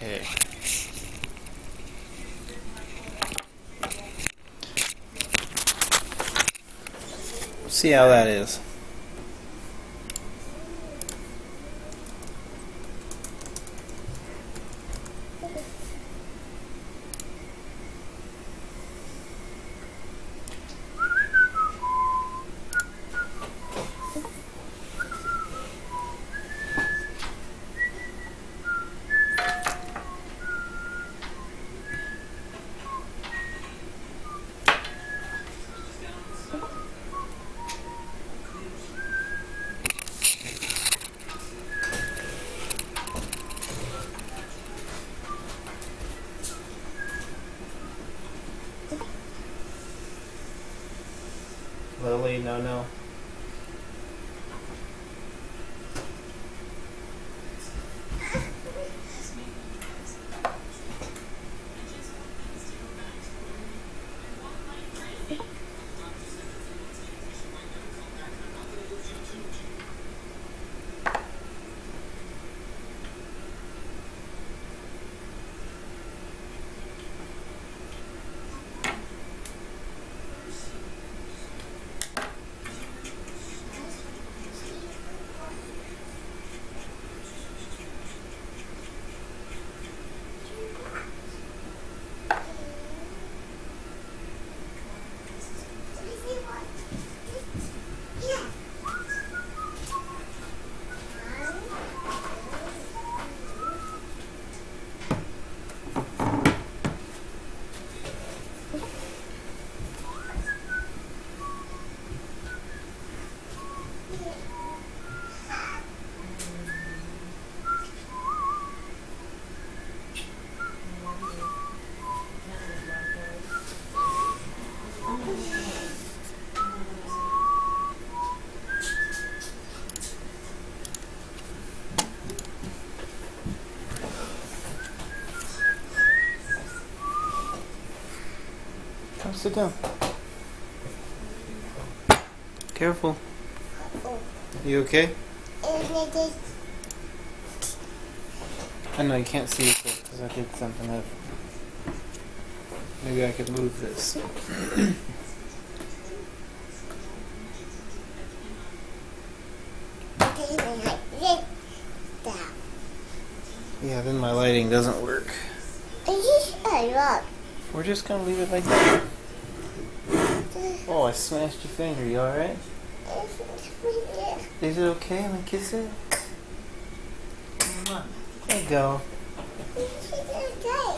Okay. See how that is. Lily, no. Come sit down. Careful. You okay? I know you can't see it because I did something that maybe I could move this. Yeah, then my lighting doesn't work. We're just gonna leave it like that. Oh, I smashed your finger. You alright? Is it okay? Let me kiss it. There you go.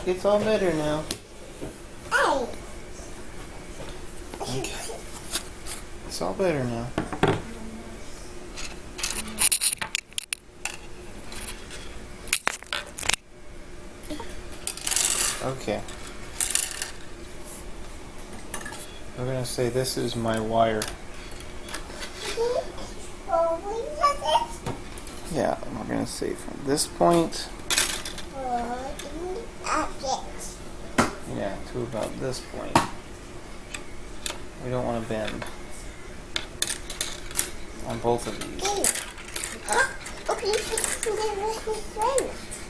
It's all better now. Okay. It's all better now. Okay. We're going to say this is my wire. Yeah, we're going to say from this point. Yeah, to about this point. We don't want to bend on both of these.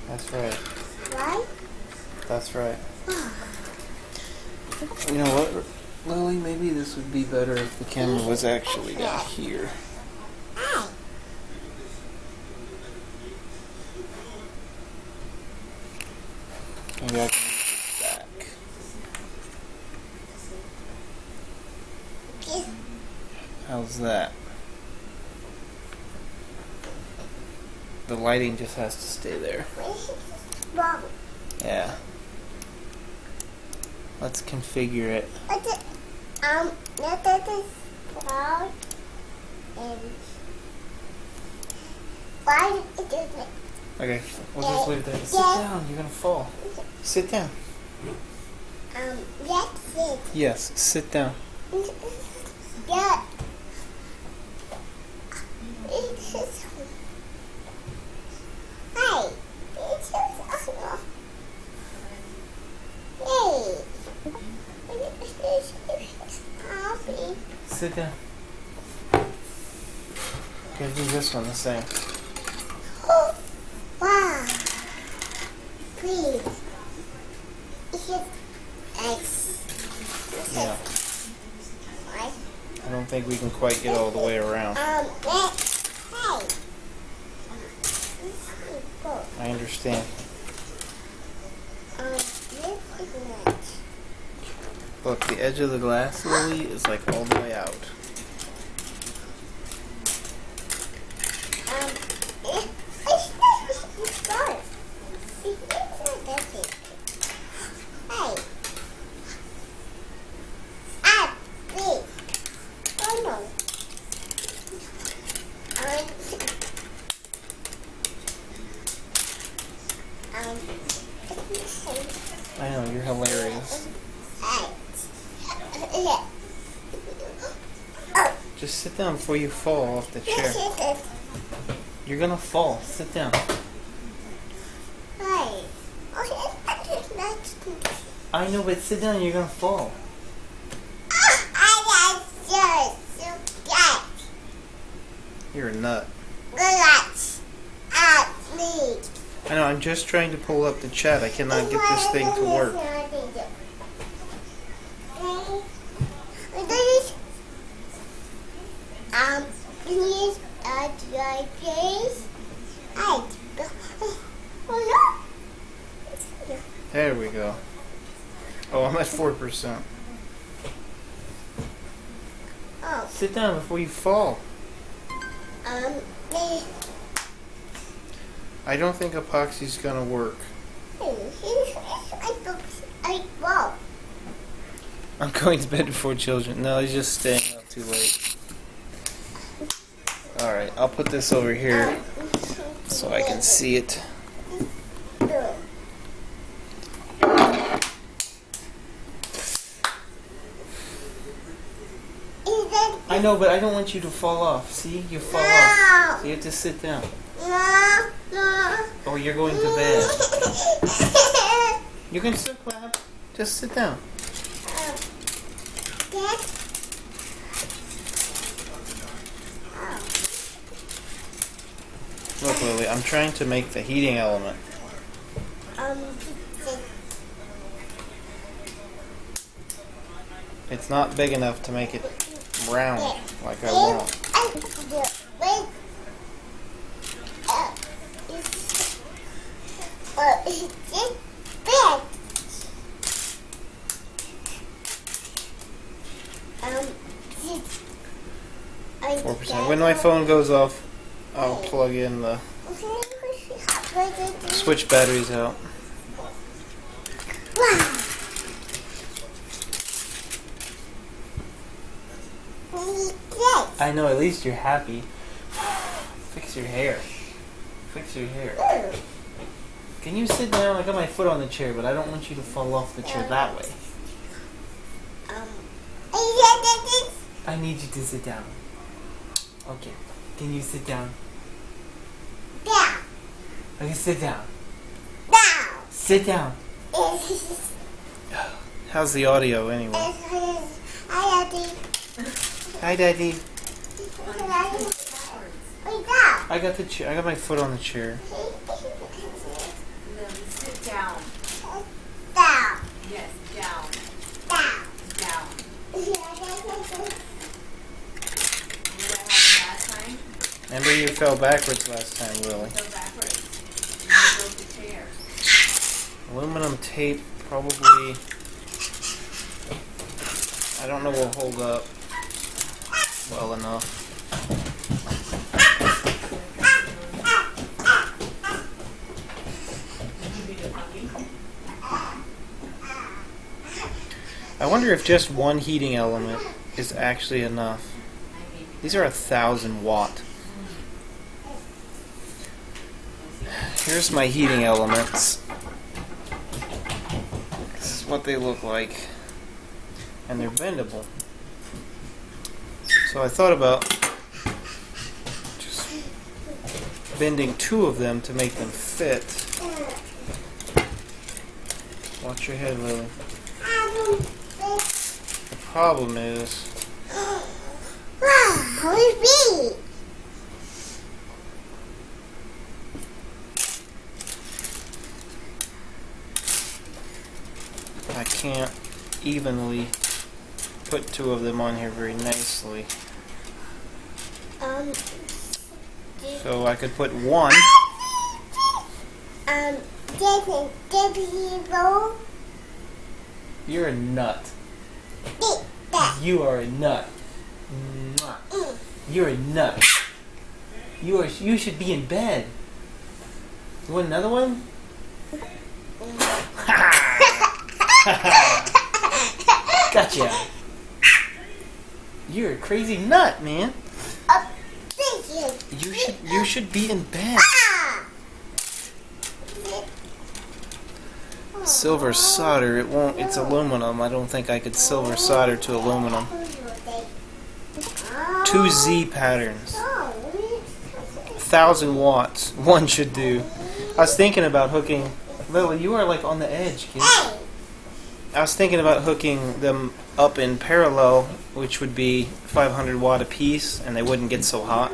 That's right. Right? That's right. You know what, Lily? Maybe this would be better if the camera was actually down here. Maybe I can move this back. How's that? The lighting just has to stay there. Yeah. Let's configure it. Okay, we'll just leave it there. Sit down, you're gonna fall. Sit down. That's it. Yes, sit down. Yeah. Hey. Sit down. Gotta do this one the same. Wow. Please. think we can quite get all the way around. Hey. I understand. This is not. Look, the edge of the glass, Lily, is like all the way out. It's good. It's not that big. Hey. Ah, big. Oh no. I know, you're hilarious. Just sit down before you fall off the chair. You're gonna fall. Sit down. I know, but sit down, you're gonna fall. You're a nut. I know, I'm just trying to pull up the chat. I cannot get this thing to work. There we go. Oh, I'm at 4%. Oh, Sit down before you fall. I don't think epoxy's gonna work. Wow. I'm going to bed before children. No, he's just staying up too late. Alright, I'll put this over here so I can see it. I know, but I don't want you to fall off. See? You fall off. So you have to sit down. Oh, you're going to bed. You can still clap. Just sit down. Look, Lily, I'm trying to make the heating element. It's not big enough to make it round like I want. Um, 4%. When my phone goes off, I'll plug in the switch batteries out. I know, at least you're happy. Fix your hair. Fix your hair. Can you sit down? I got my foot on the chair, but I don't want you to fall off the chair that way. I need you to sit down. Okay. Can you sit down? Okay, sit down. Sit down. How's the audio anyway? Hi, Daddy. I got the chair. I got my foot on the chair. No, sit down. Yes, down. Down. Remember what happened last time? Remember you fell backwards last time, Lily. Go backwards. You broke the chair. Aluminum tape probably, I don't know, will hold up well enough. I wonder if just one heating element is actually enough. These are 1,000 watt. Here's my heating elements. This is what they look like. And they're bendable. So I thought about just bending 2 of them to make them fit. Watch your head, Lily. The problem is, I can't evenly put 2 of them on here very nicely. So I could put one. You're a nut. You are a nut. Mwah. You're a nut. You should be in bed. You want another one? Gotcha. You're a crazy nut, man. You should be in bed. Silver solder, it won't, it's aluminum. I don't think I could silver solder to aluminum. 2 Z patterns. 1,000 watts. One should do. I was thinking about hooking... Lily, you are like on the edge, kid. I was thinking about hooking them up in parallel, which would be 500 watt a piece, and they wouldn't get so hot.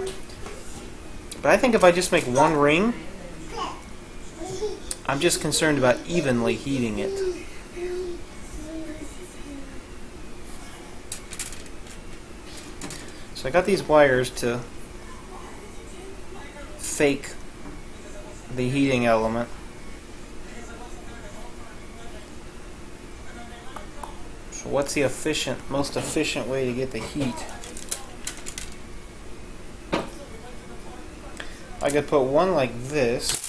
But I think if I just make one ring, I'm just concerned about evenly heating it. So I got these wires to fake the heating element. So what's the most efficient way to get the heat? I could put one like this.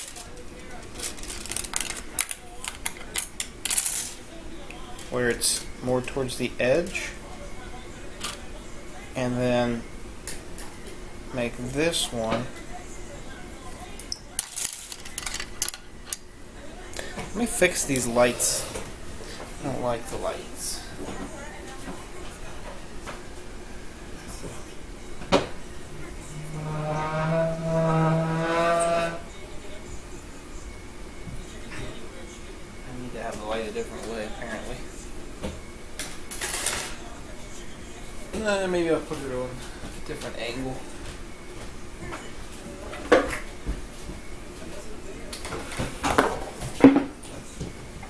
Where it's more towards the edge. And then make this one. Let me fix these lights. I don't like the lights. I need to have the light a different way, apparently. Maybe I'll put it on a different angle.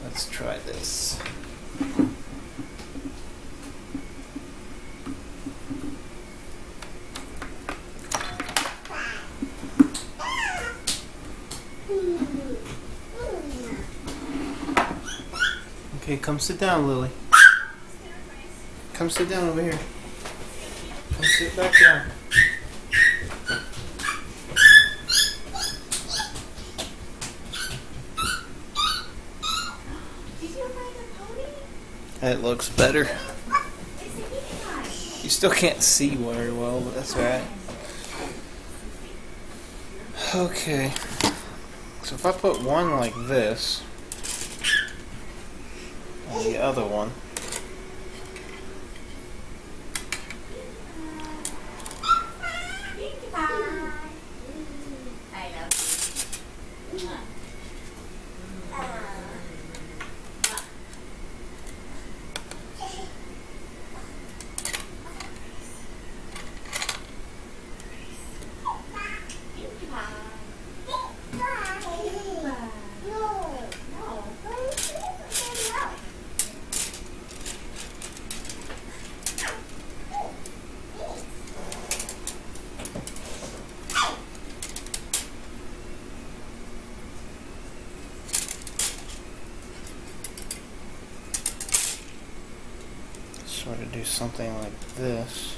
Let's try this. Okay, come sit down, Lily. Come sit down over here. Come sit back down. That looks better. You still can't see very well, but that's alright. Okay. So if I put one like this, and the other one, sort of do something like this.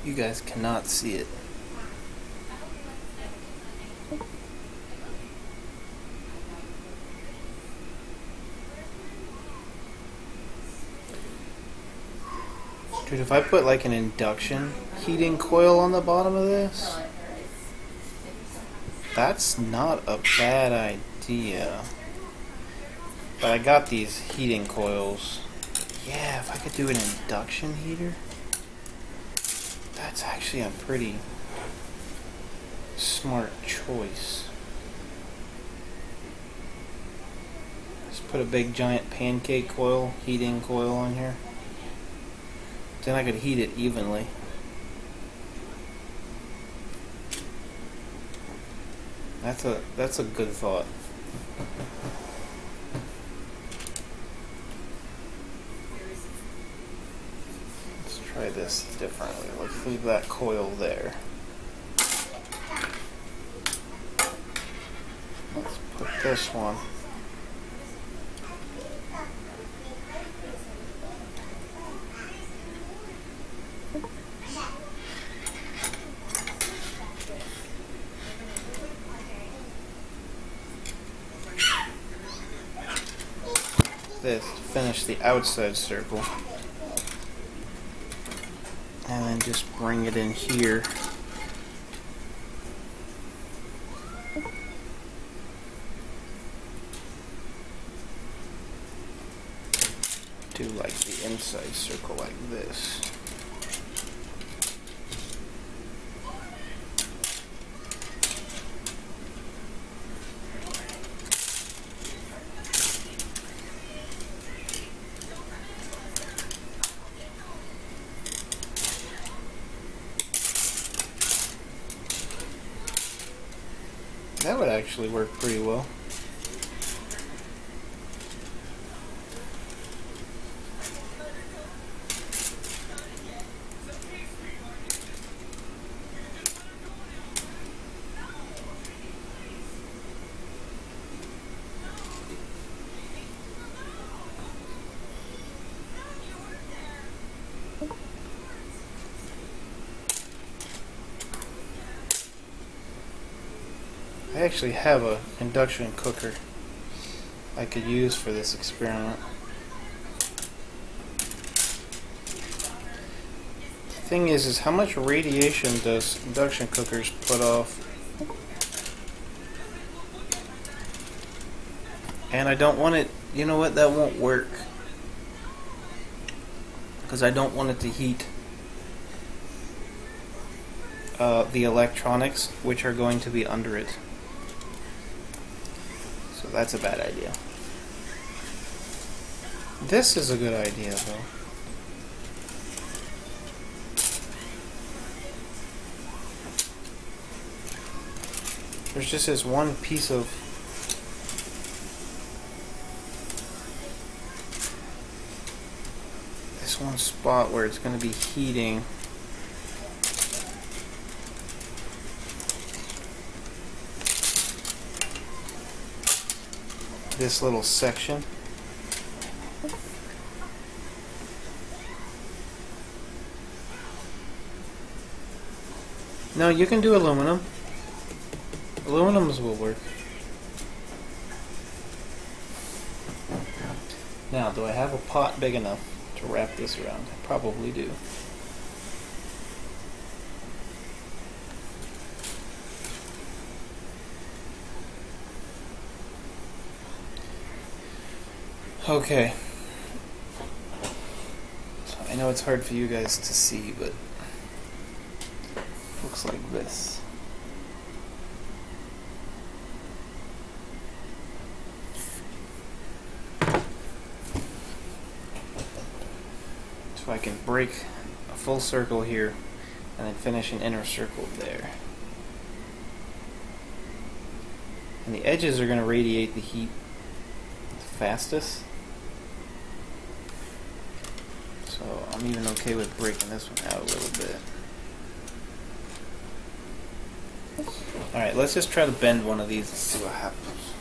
You guys cannot see it. Dude, if I put like an induction heating coil on the bottom of this, That's not a bad idea. But I got these heating coils. Yeah, if I could do an induction heater, that's actually a pretty smart choice. Just put a big giant pancake coil, heating coil on here. Then I could heat it evenly. That's a good thought. Let's try this differently. Let's leave that coil there. Let's put this one. This to finish the outside circle, and then just bring it in here. Do like the inside circle like this. That would actually work pretty well. I actually have an induction cooker I could use for this experiment. The thing is how much radiation does induction cookers put off? And I don't want it, you know what, that won't work. Because I don't want it to heat the electronics, which are going to be under it. So that's a bad idea. This is a good idea, though. There's just this one piece of this one spot where it's going to be heating. This little section. No, you can do aluminum. Aluminums will work. Now, do I have a pot big enough to wrap this around? I probably do. Okay. So I know it's hard for you guys to see, but it looks like this. So I can break a full circle here and then finish an inner circle there. And the edges are going to radiate the heat the fastest. So I'm even okay with breaking this one out a little bit. Alright, let's just try to bend one of these and see what happens.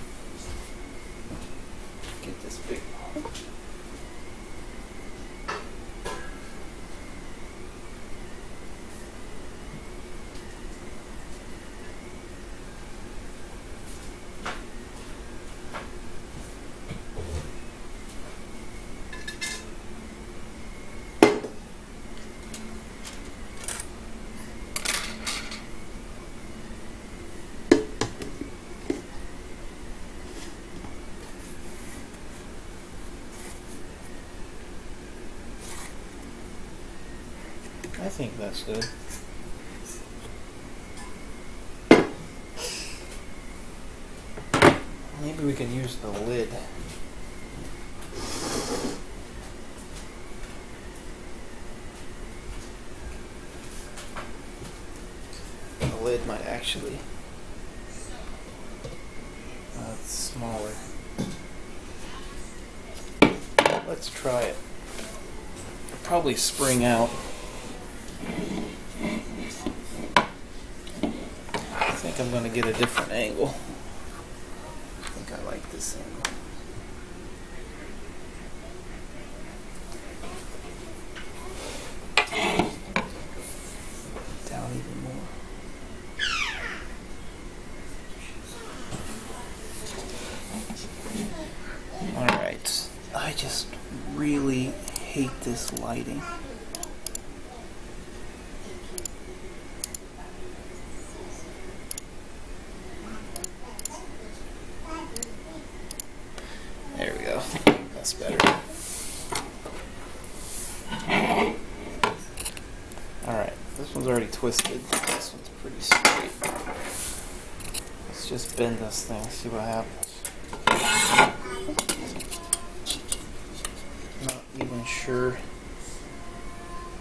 Get this big one. think that's good. Maybe we could use the lid. The lid might actually. It's smaller. Let's try it. It'll probably spring out. I think I'm going to get a different angle. I think I like this angle. Down even more. Alright. I just really hate this lighting. There we go. That's better. Alright, this one's already twisted. This one's pretty straight. Let's just bend this thing, see what happens. Not even sure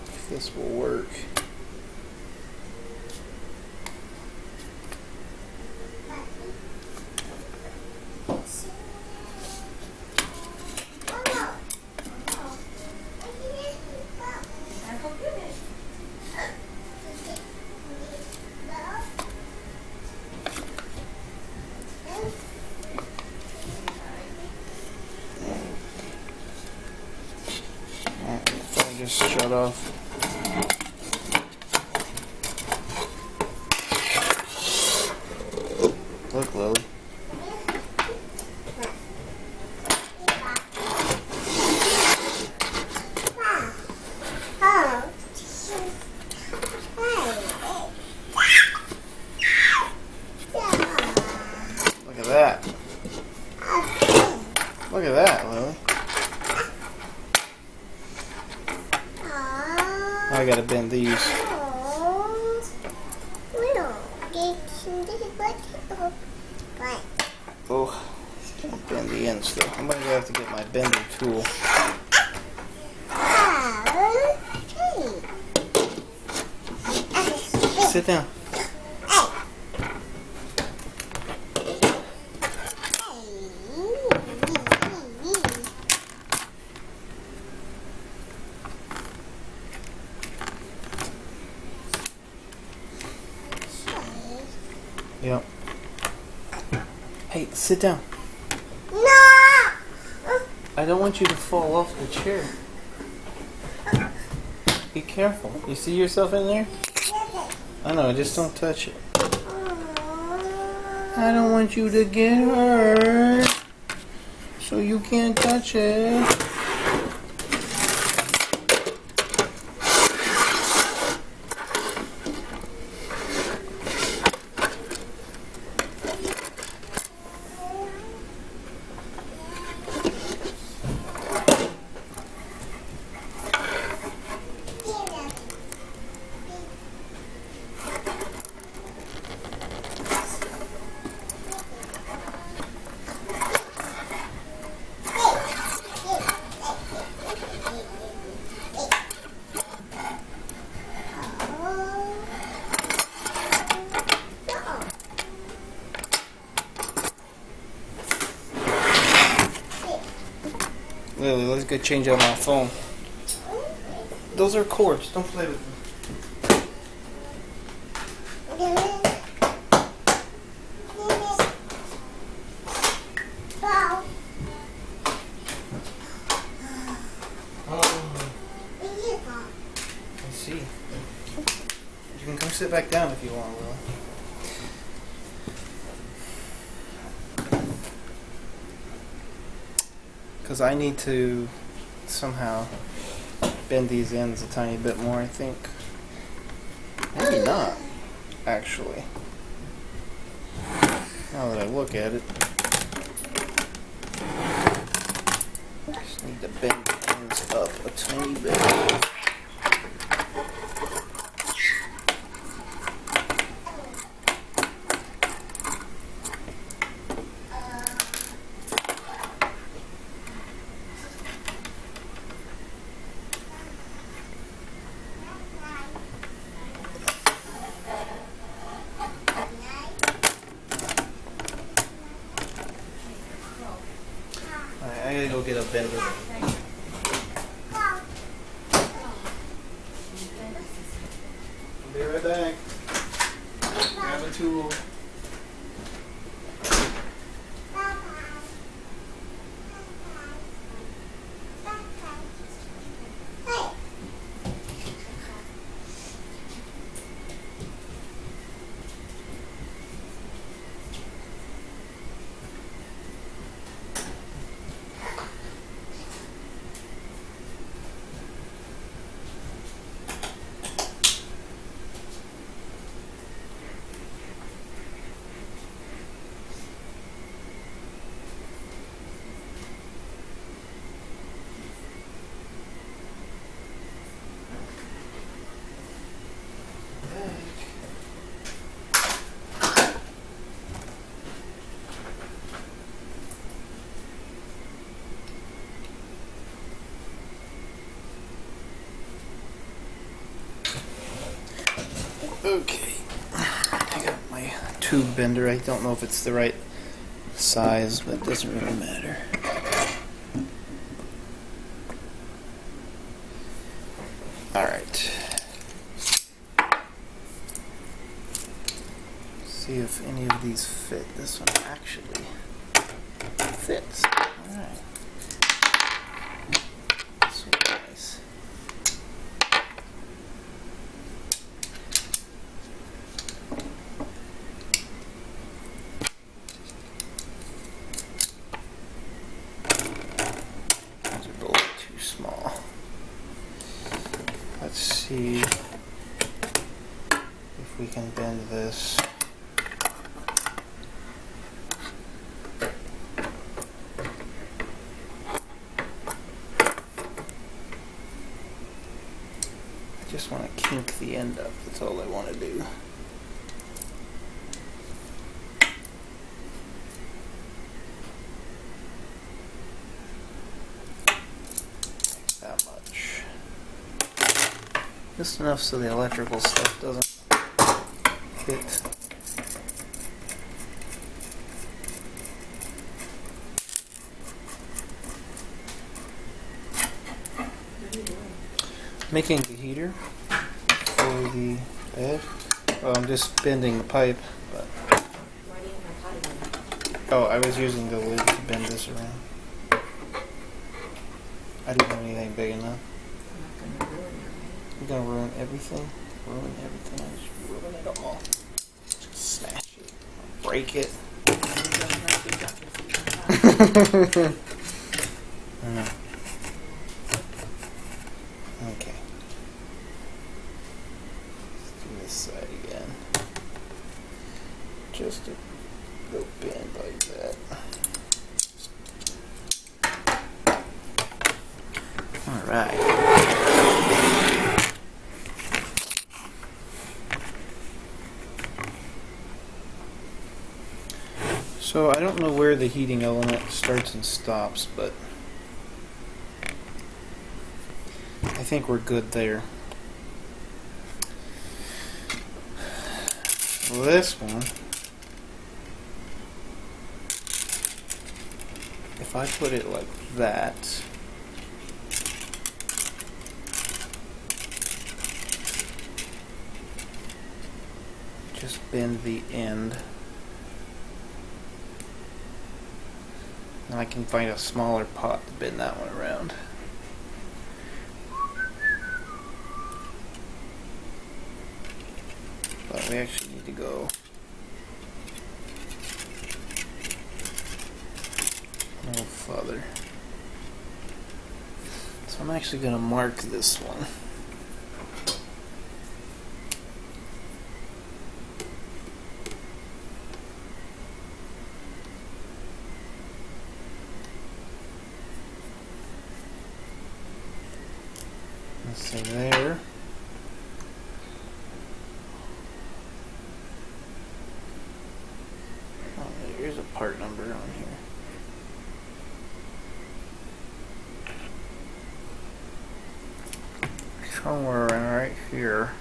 if this will work. Just shut off. Look, Lily. Look at that. Look at that, Lily. I gotta bend these. Oh, can't bend the ends though. I'm gonna have to get my bender tool. Sit down. Yep. Hey, sit down. No! I don't want you to fall off the chair. Be careful. You see yourself in there? I know, just don't touch it. I don't want you to get hurt. So you can't touch it. Lily, let's go change out my phone. Those are cords. Don't play with them. I see. You can come sit back down if you want, Lily. Because I need to somehow bend these ends a tiny bit more, I think. Maybe not, actually. Now that I look at it. Just need to bend the ends up a tiny bit. bend it. I'll be right back. Grab a tool. Okay, I got my tube bender. I don't know if it's the right size, but it doesn't really matter. Alright. See if any of these fit. This one actually fits. Alright. So nice. Those are both too small. Let's see if we can bend this. I just want to kink the end up. That's all I want to do. Like that much. Just enough so the electrical stuff doesn't hit. Making the heater for the bed. Well, I'm just bending the pipe, but oh, I was using the lid to bend this around. I didn't have anything big enough. You're gonna ruin everything. Ruin everything. I just ruin it all. Just smash it. Break it. No. Okay. Let's do this side again. Just to go bend like that. Alright. So I don't know where the heating element starts and stops, but I think we're good there. Well, this one, if I put it like that, just bend the end, and I can find a smaller pot to bend that one around. But we actually need to go a little further. So I'm actually going to mark this one. Let's say there. Oh, there's a part number on here. Somewhere right here.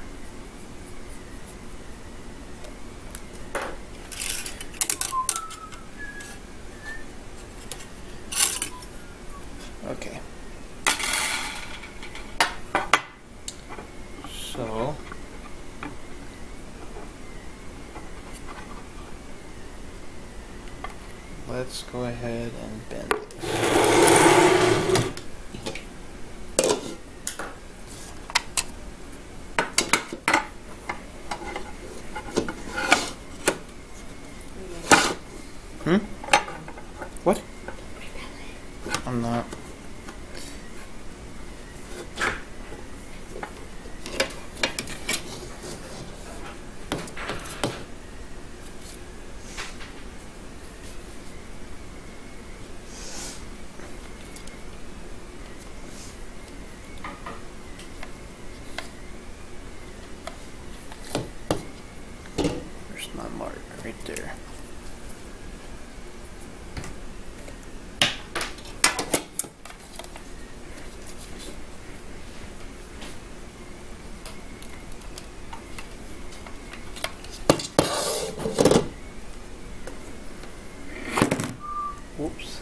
So let's go ahead and bend it. Hmm? What? I'm not. There's my mark right there. Whoops.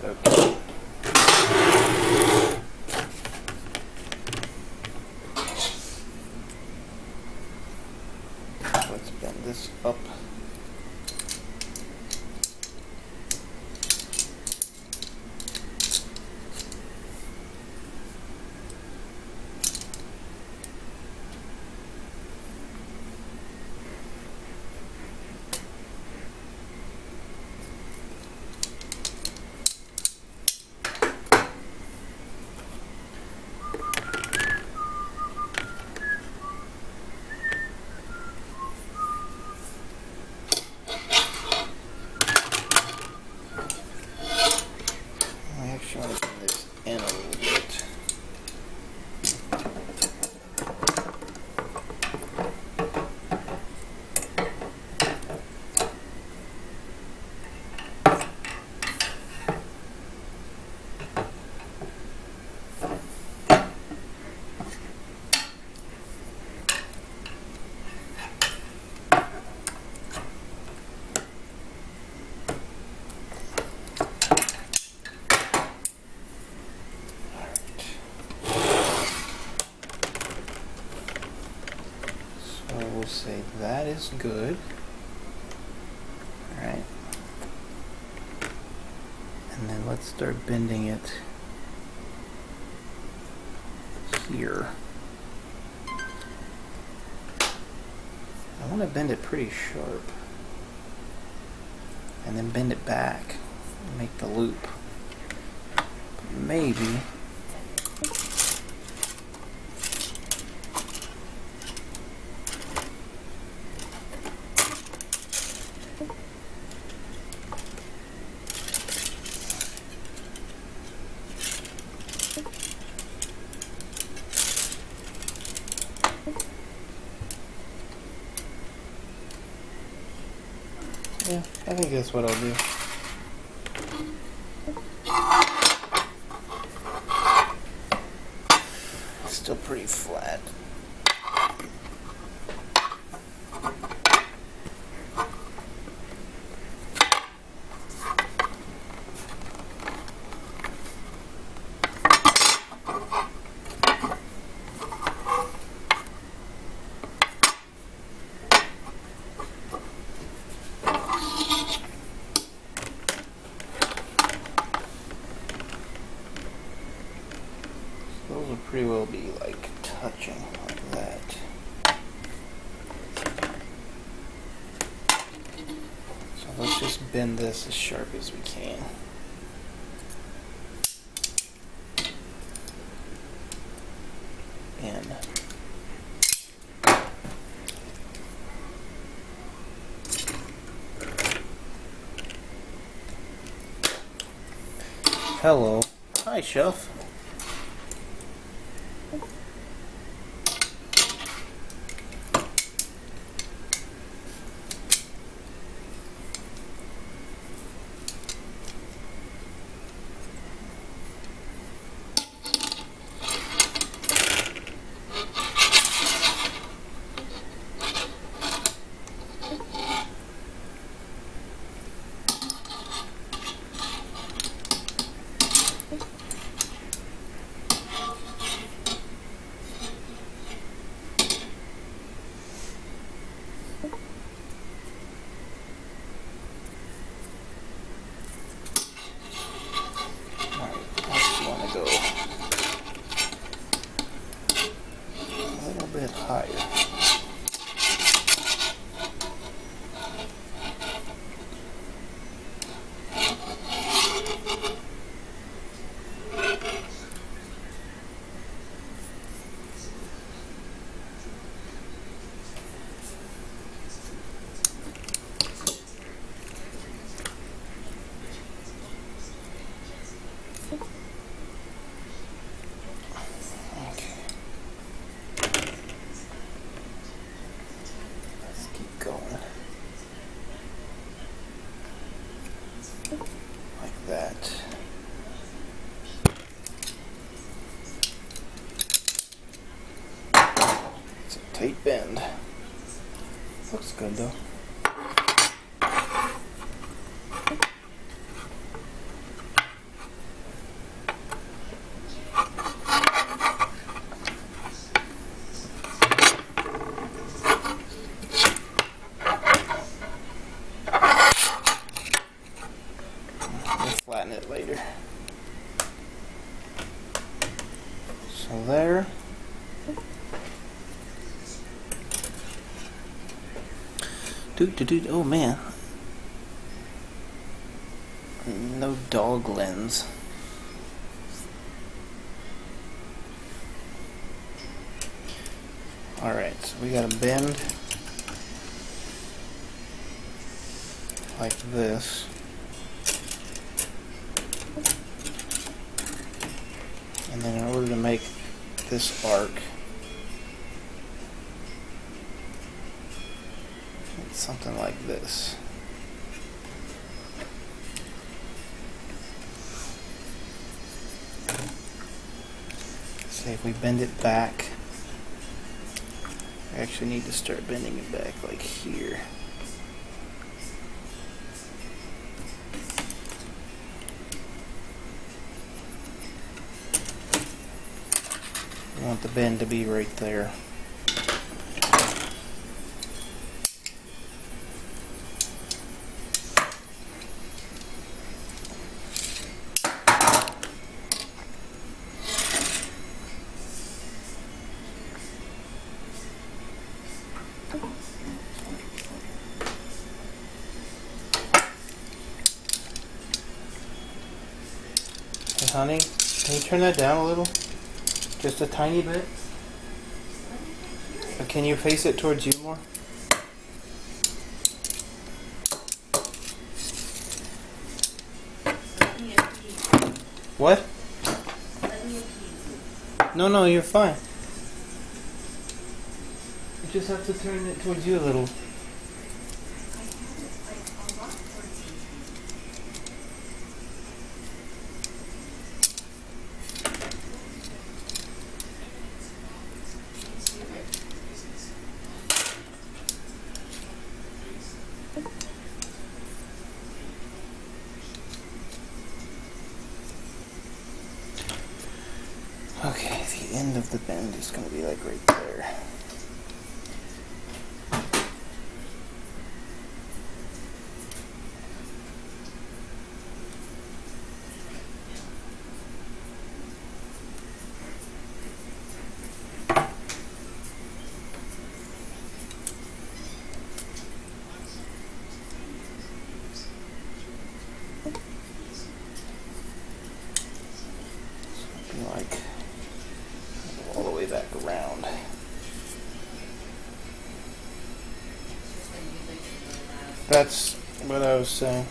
Okay. Let's bend this up. I actually want to bring this in a little bit. So we'll say that is good. Alright. And then let's start bending it here. I want to bend it pretty sharp. And then bend it back and make the loop. Maybe. Yeah, I think that's what I'll do. It's still pretty flat. Those will pretty well be like touching like that. So let's just bend this as sharp as we can. In. Hello. Hi, Chef. like that. It's a tight bend. Looks good though. Flatten it later. So there. Oh man. No dog lens. Alright, so we got a bend like this. And then in order to make this arc, it's something like this. Say if we bend it back, we actually need to start bending it back like here. We want the bend to be right there. Hey honey, can you turn that down a little? Just a tiny bit? Or can you face it towards you more? Let me appease you. What? Let me appease you. No, you're fine. You just have to turn it towards you a little. I have it like a lot towards you. Okay, the end of the bend is going to be like right there. Something like all the way back around. That's what I was saying.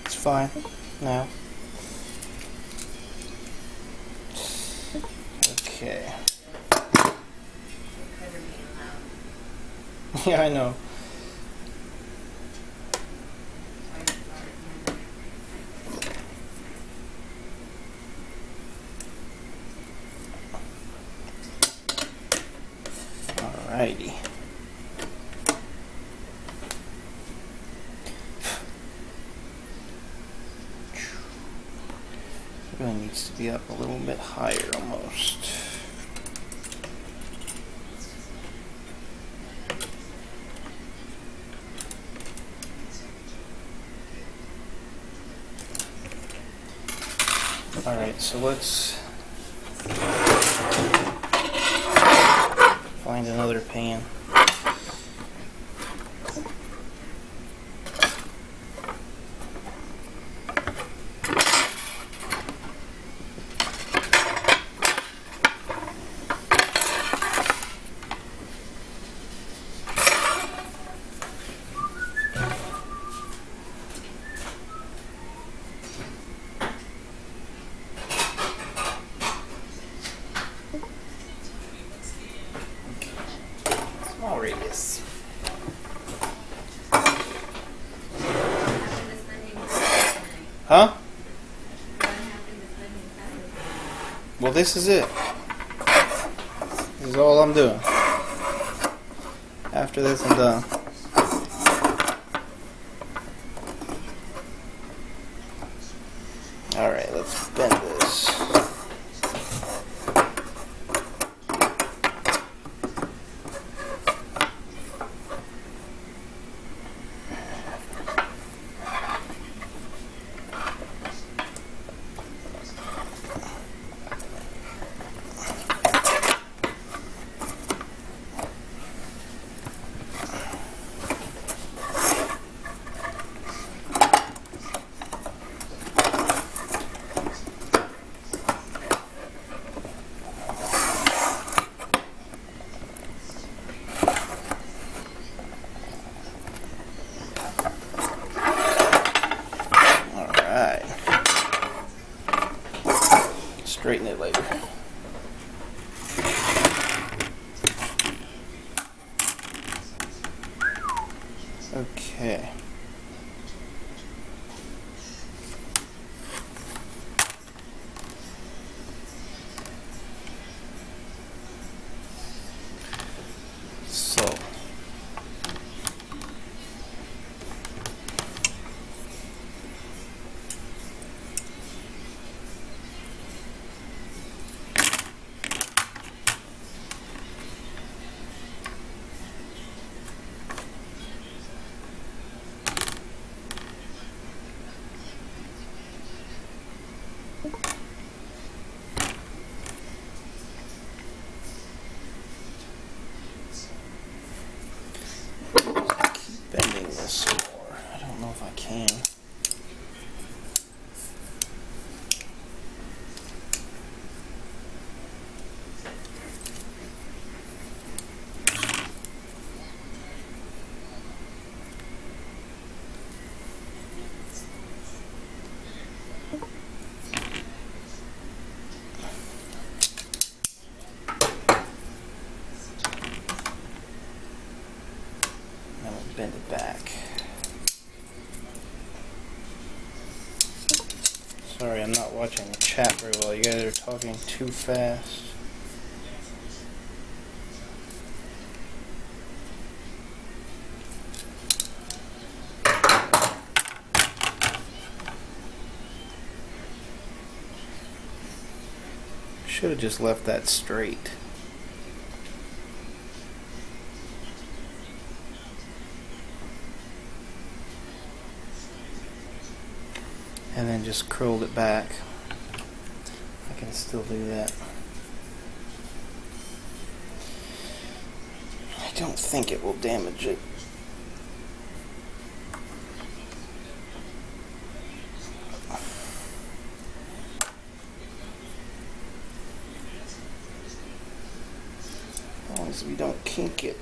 It's fine now. Okay. Yeah, I know. Alrighty. Really needs to be up a little bit higher almost. Alright, so let's find another pan. Huh? What happened to cutting fabric? Well, this is it. This is all I'm doing. After this, I'm done. Alright, let's bend this. Alright. Straighten it later. Okay. So. Keep bending this more. I don't know if I can. Now we'll bend it back. Sorry, I'm not watching the chat very well. You guys are talking too fast. Should have just left that straight. And then just curled it back. I can still do that. I don't think it will damage it. As long as we don't kink it.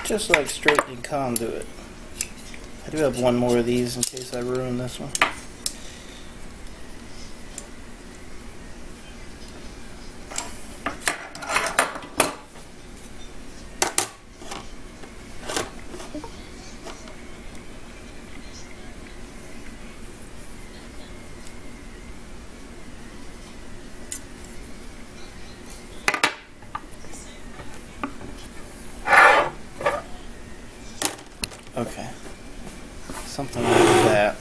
Just like straightening conduit. I do have one more of these in case I ruin this one. Okay. Something like that.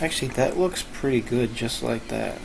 Actually, that looks pretty good just like that.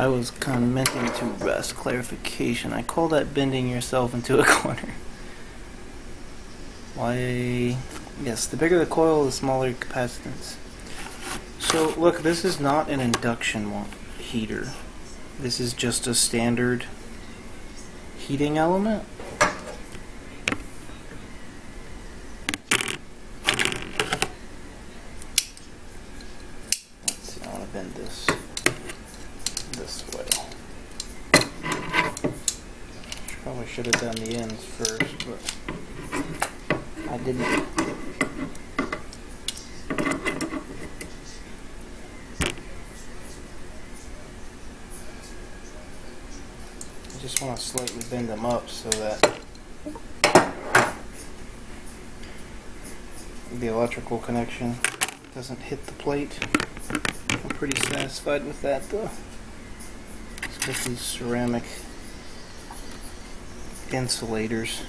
I was commenting to Russ. Clarification. I call that bending yourself into a corner. Why? Yes, the bigger the coil, the smaller capacitance. So, look, this is not an induction heater. This is just a standard heating element. Let's see, I want to bend this way. Probably should have done the ends first, but I didn't. I just want to slightly bend them up so that the electrical connection doesn't hit the plate. I'm pretty satisfied with that though. Let's get these ceramic insulators.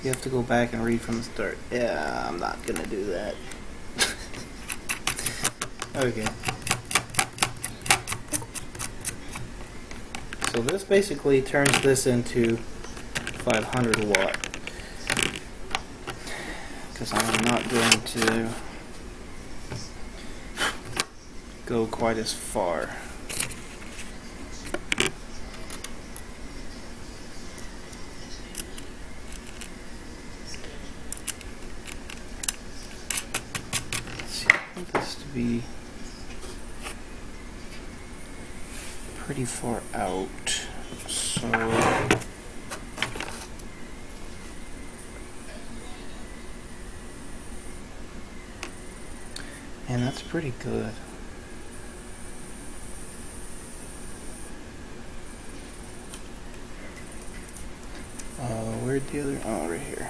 You have to go back and read from the start. Yeah, I'm not gonna do that. Okay. So this basically turns this into 500 watt. Because I'm not going to go quite as far. I want this to be pretty far out, so and that's pretty good. Where'd the other? Oh, right here.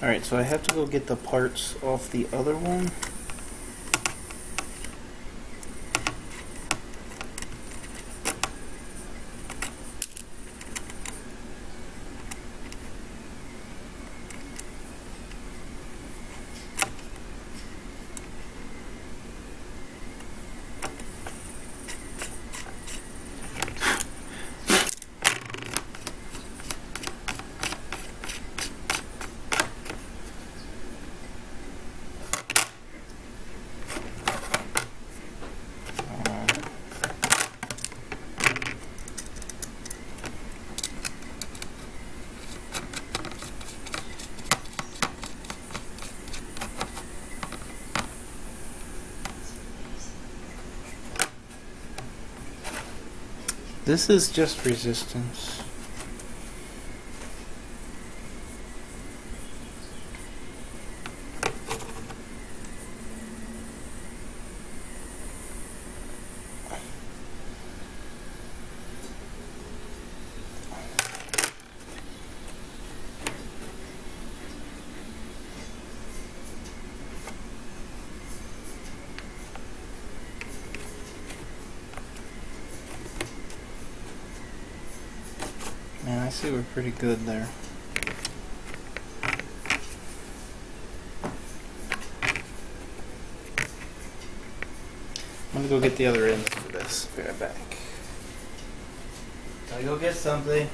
Alright, so I have to go get the parts off the other one. This is just resistance. Man, I see we're pretty good there. I'm gonna go get the other ends for this. Be right back. Gotta go get something.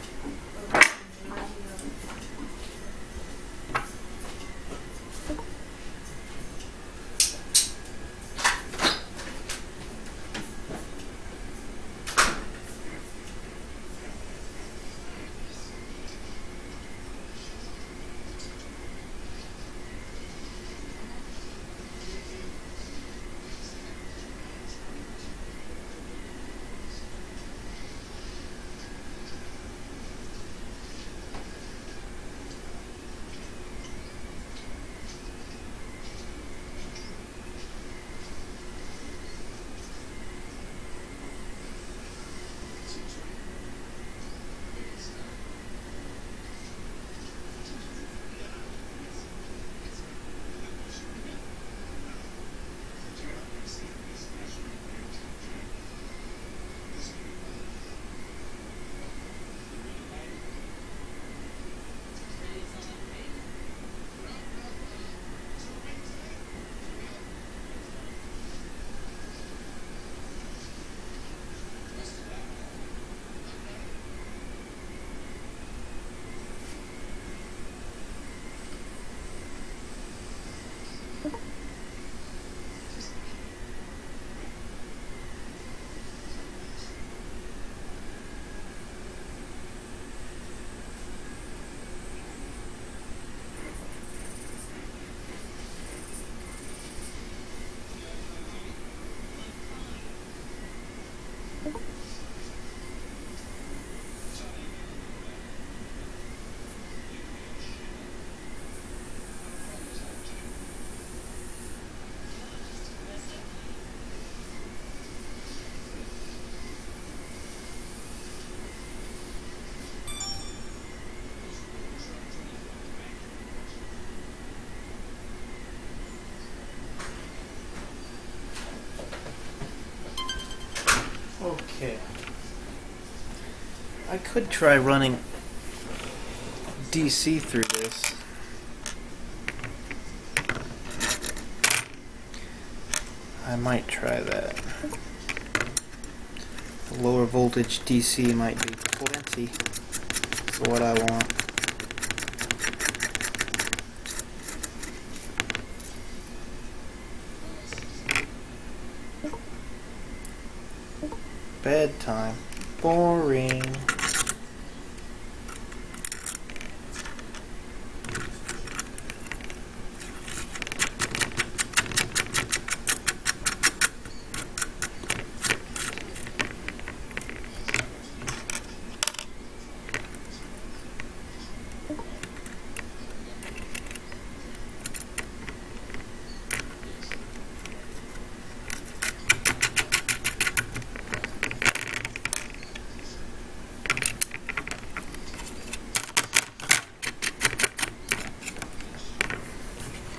I could try running DC through this. I might try that. The lower voltage DC might be plenty for what I want. Bedtime. Boring.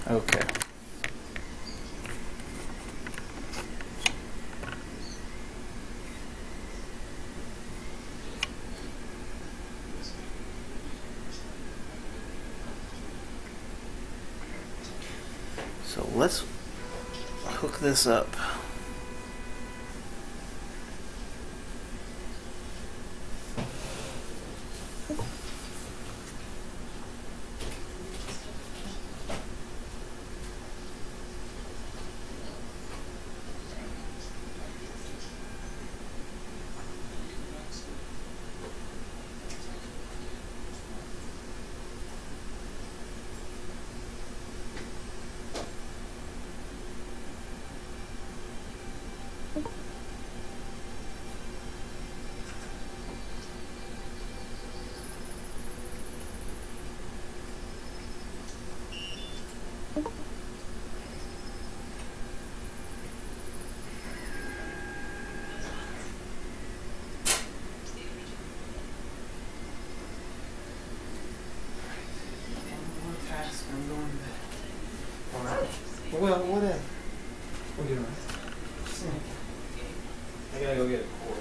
Okay. So let's hook this up. I'm going to bed. Alright. Well, whatever. What are you doing? I gotta go get a cord.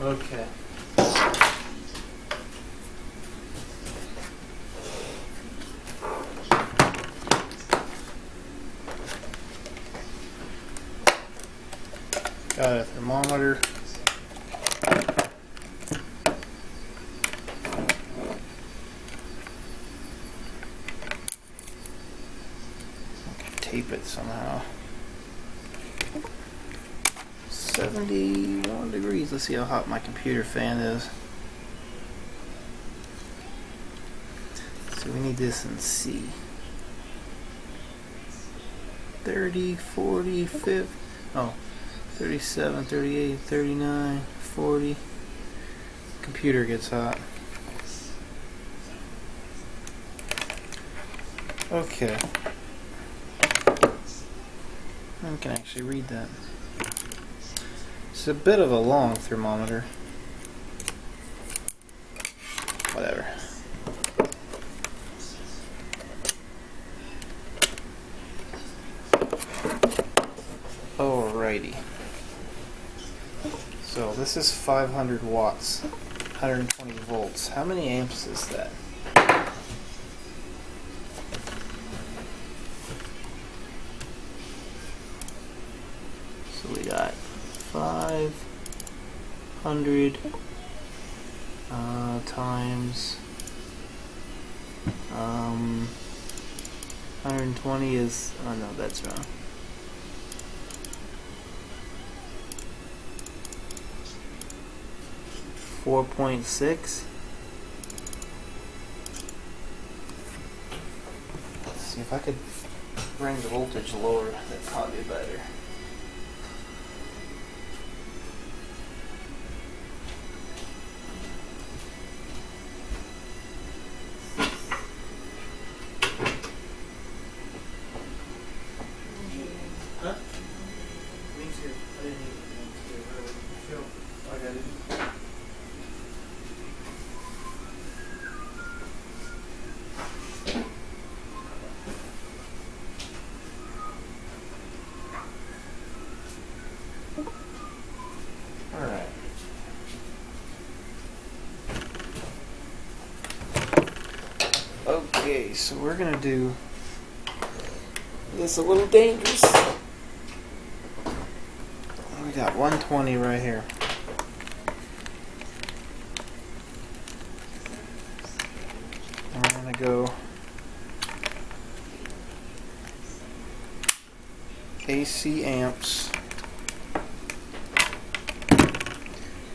Okay. Got a thermometer. Tape it somehow. 71 degrees. Let's see how hot my computer fan is. So we need this in C. 30, 40, 50. Oh, 37, 38, 39, 40. Computer gets hot. Okay. I can actually read that. It's a bit of a long thermometer. Whatever. Alrighty. So this is 500 watts, 120 volts. How many amps is that? So we got 500 times 120 is, oh no, that's wrong. .6. Let's see if I could bring the voltage lower. That'd probably be better. Huh? Me too. I didn't eat anything today, really. I feel like I didn't. Alright. Okay, so we're gonna do this a little dangerous. We got 120 right here. And we're gonna go AC amps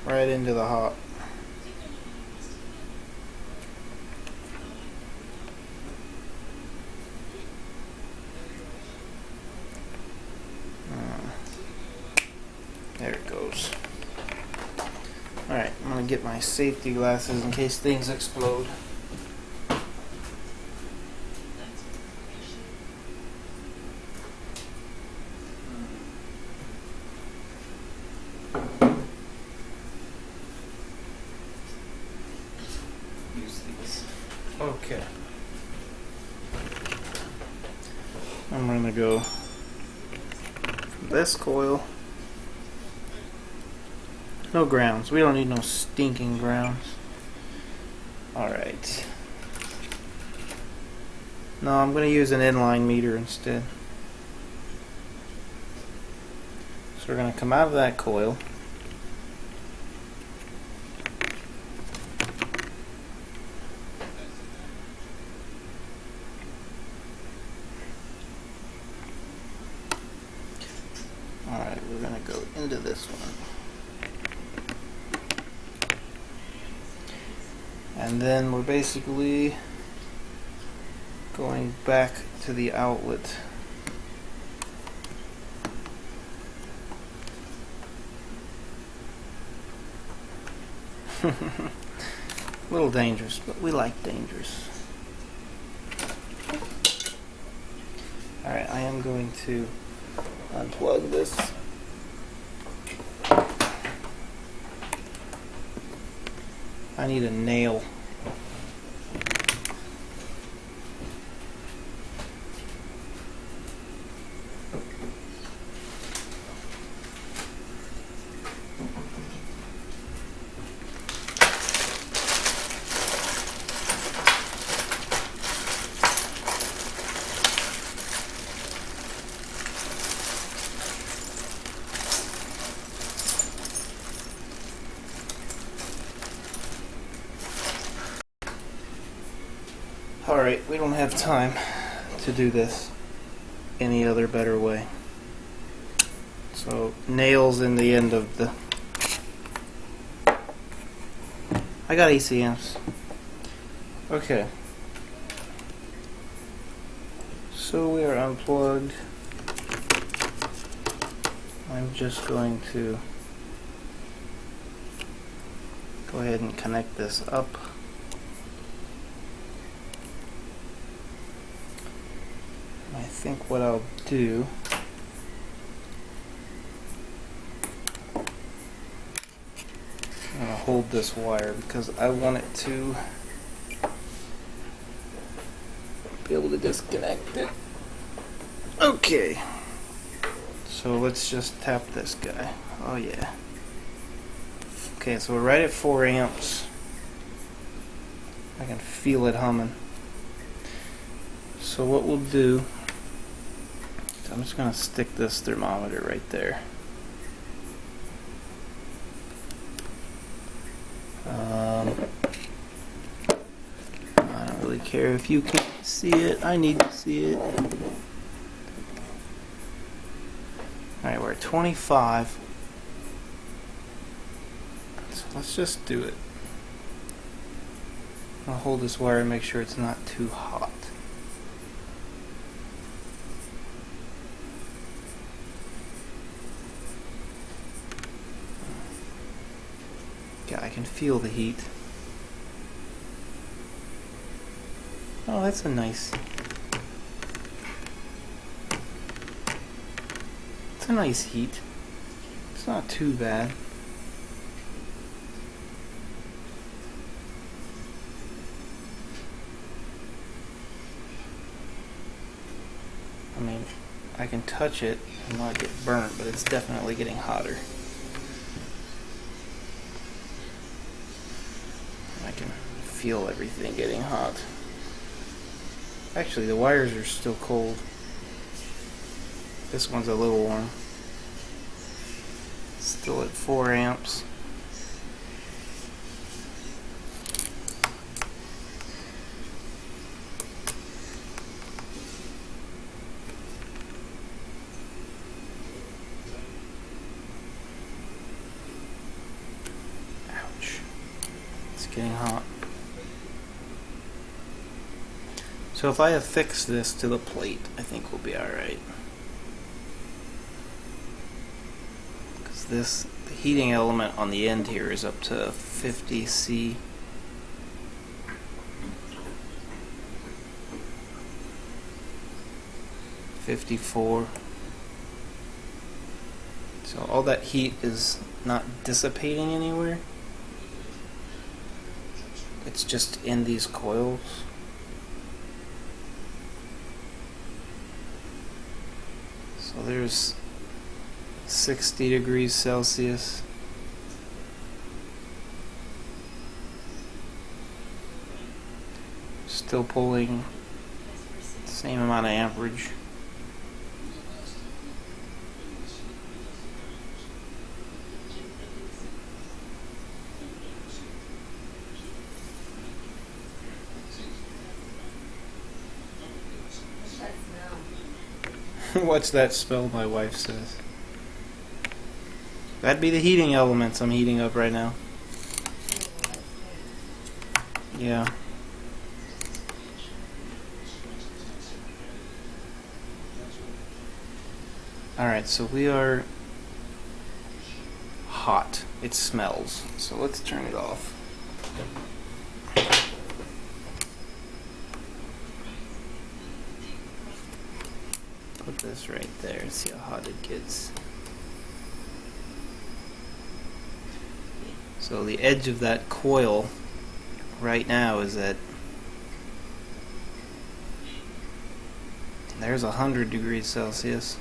right into the hot. There it goes. Alright, I'm gonna get my safety glasses in case things explode. Use these. Okay. I'm gonna go from this coil. No grounds. We don't need no stinking grounds. Alright. No, I'm going to use an inline meter instead. So we're going to come out of that coil. Alright, we're going to go into this one. And then we're basically going back to the outlet. A little dangerous, but we like dangerous. Alright, I am going to unplug this. I need a nail. Alright, we don't have time to do this any other better way. So, nails in the end of the... I got ACMs. Okay. So we are unplugged. I'm just going to go ahead and connect this up. I think what I'll do, I'm going to hold this wire because I want it to be able to disconnect it. Okay. So let's just tap this guy. Oh yeah. Okay, so we're right at 4 amps. I can feel it humming. So what we'll do, I'm just going to stick this thermometer right there. I don't really care if you can't see it. I need to see it. Alright, we're at 25. So let's just do it. I'll hold this wire and make sure it's not too hot. Yeah, I can feel the heat. Oh, that's a nice... It's a nice heat. It's not too bad. I mean, I can touch it and not get burnt, but it's definitely getting hotter. I can feel everything getting hot. Actually, the wires are still cold. This one's a little warm. Still at 4 amps. Ouch. It's getting hot. So if I affix this to the plate, I think we'll be alright. The heating element on the end here is up to 50 C. $54. So all that heat is not dissipating anywhere. It's just in these coils. So there's 60 degrees Celsius. Still pulling the same amount of amperage. What's that smell? My wife says. That'd be the heating elements I'm heating up right now. Yeah. Alright, so we are hot. It smells. So let's turn it off. Put this right there and see how hot it gets. So the edge of that coil right now is at, there's 100 degrees Celsius,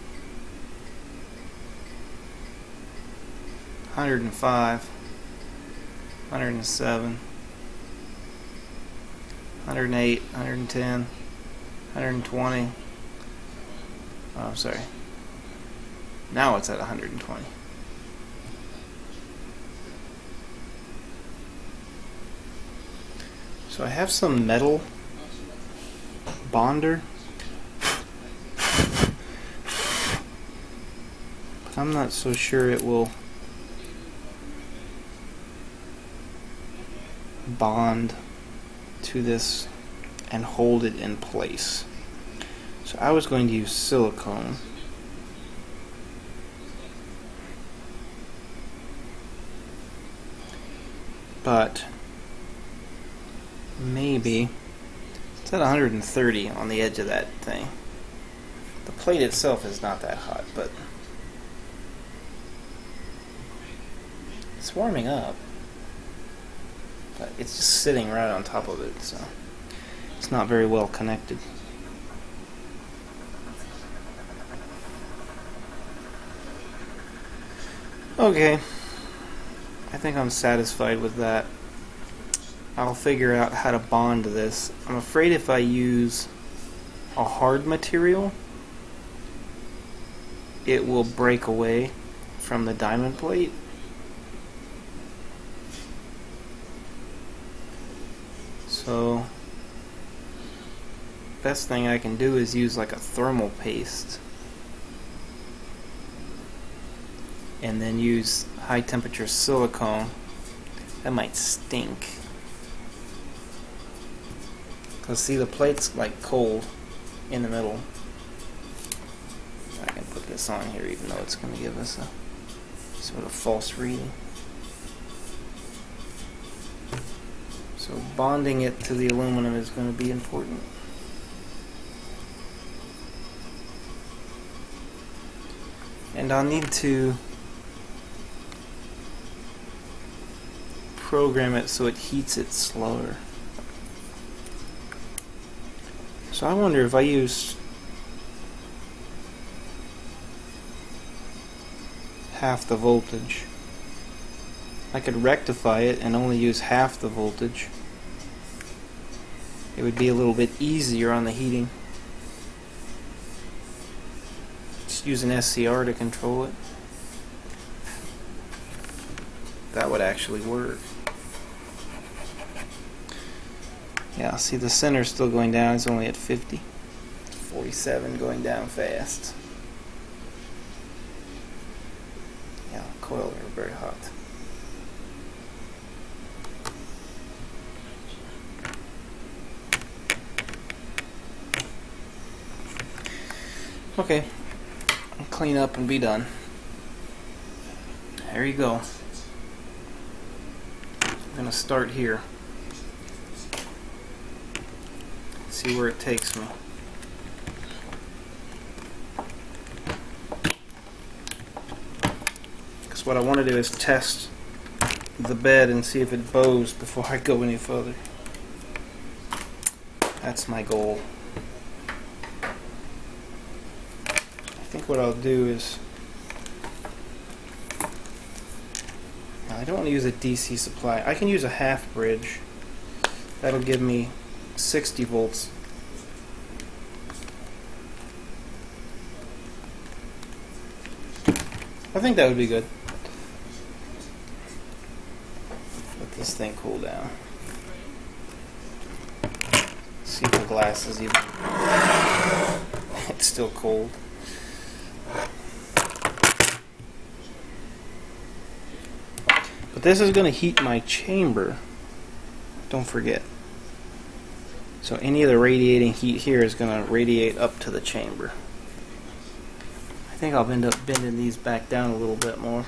105, 107, 108, 110, 120. Oh, I'm sorry. Now it's at 120. So I have some metal bonder. But I'm not so sure it will bond to this and hold it in place. So I was going to use silicone. But maybe it's at 130 on the edge of that thing. The plate itself is not that hot, but it's warming up. But it's just sitting right on top of it, so it's not very well connected. Okay, I think I'm satisfied with that. I'll figure out how to bond this. I'm afraid if I use a hard material, it will break away from the diamond plate. So, best thing I can do is use like a thermal paste. And then use high temperature silicone. That might stink. Cause see, the plate's like cold in the middle. I can put this on here even though it's going to give us a sort of false reading. So bonding it to the aluminum is going to be important. And I'll need to program it so it heats it slower. So I wonder if I use half the voltage, I could rectify it and only use half the voltage. It would be a little bit easier on the heating. Just use an SCR to control it. That would actually work. Yeah, see the center's still going down, it's only at 50. 47 going down fast. Yeah, coils are very hot. Okay, I'll clean up and be done. There you go. I'm gonna start here. See where it takes me. Because what I want to do is test the bed and see if it bows before I go any further. That's my goal. I think what I'll do is, I don't want to use a DC supply. I can use a half bridge. That'll give me 60 volts. I think that would be good. Let this thing cool down. See if the glass is even. It's still cold. But this is going to heat my chamber. Don't forget. So any of the radiating heat here is going to radiate up to the chamber. I think I'll end up bending these back down a little bit more.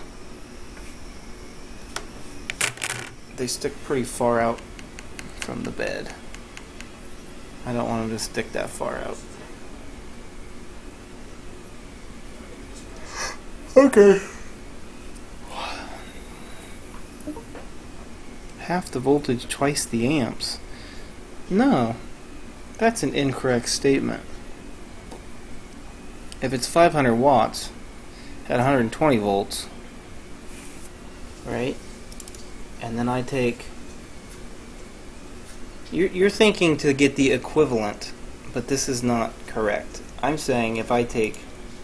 They stick pretty far out from the bed. I don't want them to stick that far out. Okay. Half the voltage, twice the amps. No, that's an incorrect statement. If it's 500 watts at 120 volts, right? And then I take... You're thinking to get the equivalent, but this is not correct. I'm saying if I take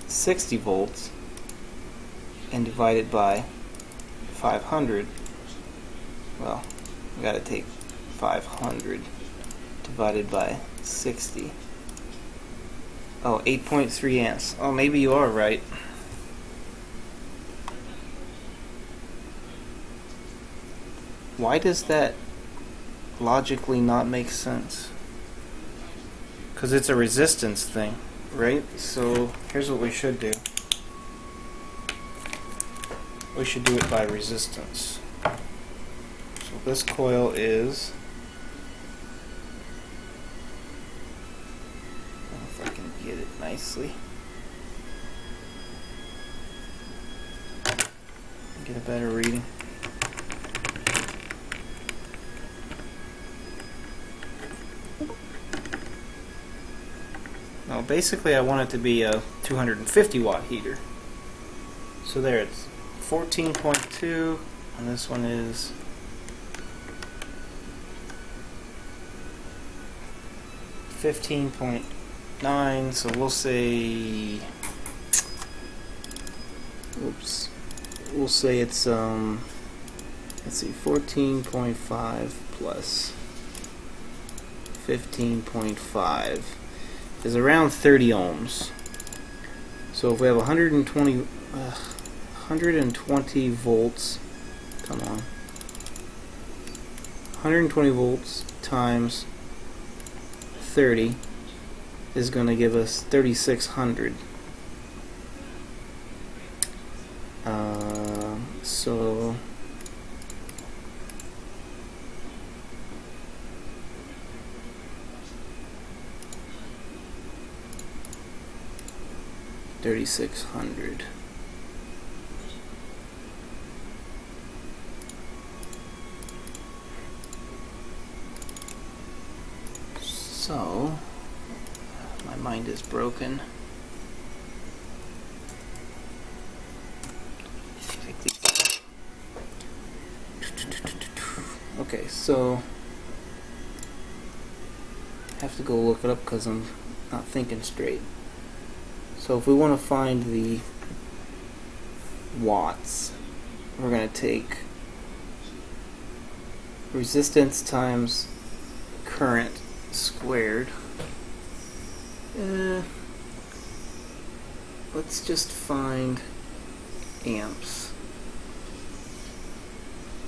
60 volts and divide it by 500, well, I gotta take 500 divided by 60. Oh, 8.3 amps. Oh, maybe you are right. Why does that logically not make sense? Because it's a resistance thing, right? So here's what we should do. We should do it by resistance. So this coil is... I don't know if I can get it nicely. Get a better reading. Now basically I want it to be a 250 watt heater. So there, it's 14.2 and this one is 15.9, so we'll say, oops, we'll say it's let's see, 14.5 plus 15.5 is around 30 ohms. So if we have 120 volts, come on, 120 volts times 30 is going to give us 3600. So $3,600. So my mind is broken. Okay, so I have to go look it up because I'm not thinking straight. So if we want to find the watts, we're going to take resistance times current squared. Let's just find amps.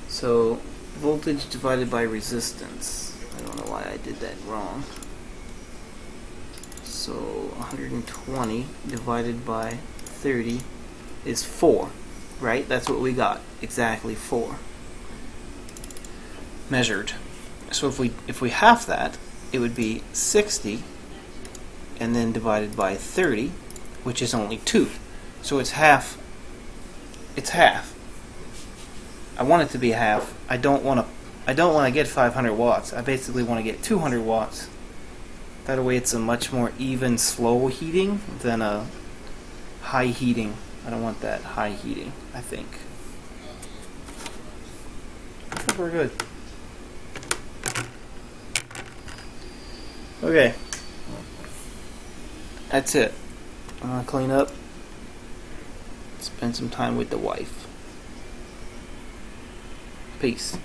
So voltage divided by resistance. I don't know why I did that wrong. So 120 divided by 30 is 4, right? That's what we got. Exactly 4. Measured. So if we half that, it would be 60, and then divided by 30, which is only 2. So it's half. It's half. I want it to be half. I don't want to get 500 watts. I basically want to get 200 watts. That way it's a much more even, slow heating than a high heating. I don't want that high heating, I think. I think we're good. Okay. That's it. I'm gonna clean up. Spend some time with the wife. Peace.